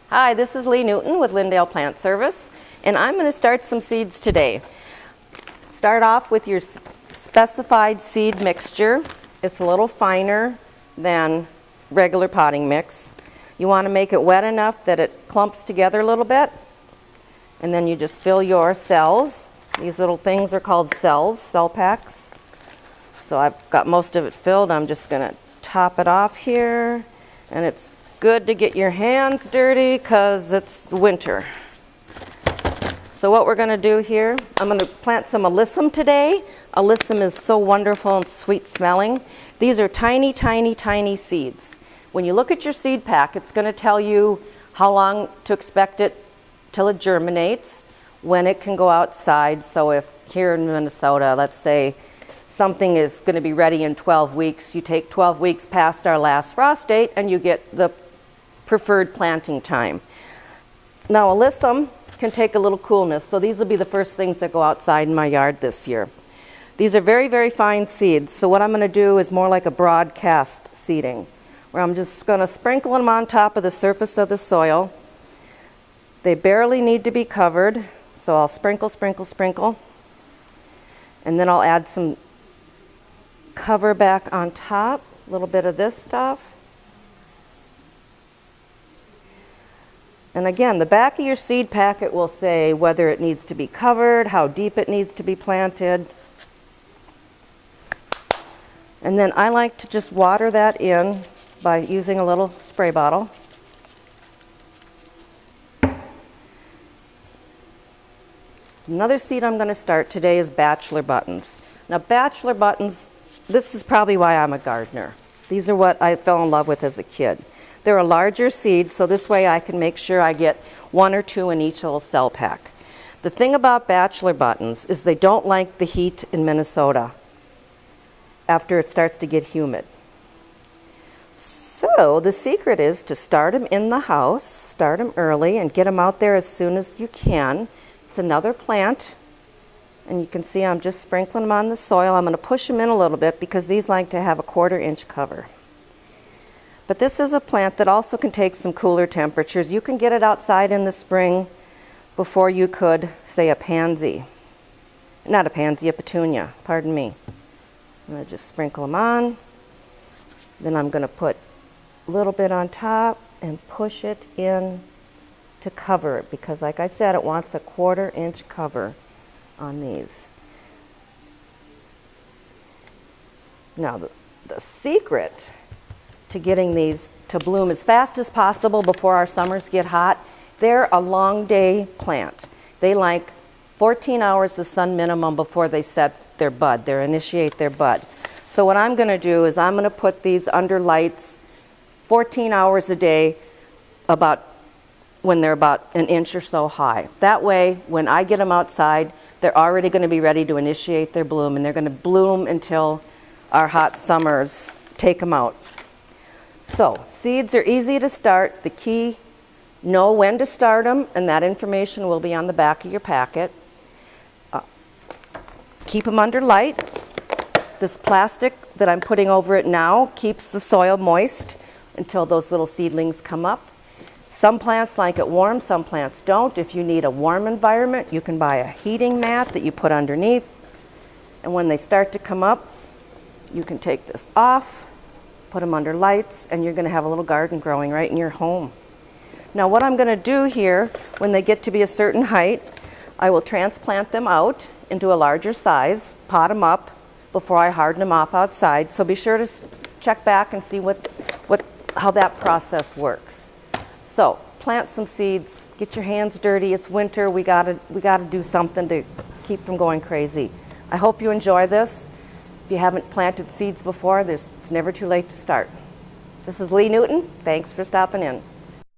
Hi, this is Lee Newton with Lyndale Plant Service, and I'm going to start some seeds today. Start off with your specified seed mixture. It's a little finer than regular potting mix. You want to make it wet enough that it clumps together a little bit, and then you just fill your cells. These little things are called cells, cell packs. So I've got most of it filled. I'm just going to top it off here, and it's good to get your hands dirty because it's winter. So what we're going to do here, I'm going to plant some alyssum today. Alyssum is so wonderful and sweet smelling. These are tiny, tiny, tiny seeds. When you look at your seed pack, it's going to tell you how long to expect it till it germinates, when it can go outside. So if here in Minnesota, let's say something is going to be ready in 12 weeks, you take 12 weeks past our last frost date and you get the preferred planting time. Now alyssum can take a little coolness, so these will be the first things that go outside in my yard this year. These are very, very fine seeds, so what I'm going to do is more like a broadcast seeding, where I'm just going to sprinkle them on top of the surface of the soil. They barely need to be covered, so I'll sprinkle, sprinkle, sprinkle, and then I'll add some cover back on top, a little bit of this stuff. And again, the back of your seed packet will say whether it needs to be covered, how deep it needs to be planted. And then I like to just water that in by using a little spray bottle. Another seed I'm going to start today is bachelor buttons. Now bachelor buttons, this is probably why I'm a gardener. These are what I fell in love with as a kid. They're a larger seed, so this way I can make sure I get 1 or 2 in each little cell pack. The thing about bachelor buttons is they don't like the heat in Minnesota after it starts to get humid. So the secret is to start them in the house, start them early, and get them out there as soon as you can. It's another plant, and you can see I'm just sprinkling them on the soil. I'm going to push them in a little bit because these like to have a 1/4 inch cover. But this is a plant that also can take some cooler temperatures. You can get it outside in the spring before you could, say, a pansy. Not a pansy, a petunia, pardon me. I'm going to just sprinkle them on. Then I'm going to put a little bit on top and push it in to cover it, because like I said, it wants a 1/4 inch cover on these. Now the secret to getting these to bloom as fast as possible before our summers get hot, they're a long day plant. They like 14 hours of sun minimum before they set their bud, they initiate their bud. So what I'm going to do is I'm going to put these under lights 14 hours a day when they're about 1 inch or so high. That way, when I get them outside, they're already going to be ready to initiate their bloom, and they're going to bloom until our hot summers take them out. So, seeds are easy to start. The key, know when to start them, and that information will be on the back of your packet. Keep them under light. This plastic that I'm putting over it now keeps the soil moist until those little seedlings come up. Some plants like it warm, some plants don't. If you need a warm environment, you can buy a heating mat that you put underneath. And when they start to come up, you can take this off, put them under lights, and you're going to have a little garden growing right in your home. Now what I'm going to do here, when they get to be a certain height, I will transplant them out into a larger size, pot them up before I harden them off outside. So be sure to check back and see how that process works. So plant some seeds, get your hands dirty. It's winter. We gotta do something to keep from going crazy. I hope you enjoy this. If you haven't planted seeds before, it's never too late to start. This is Lee Newton. Thanks for stopping in.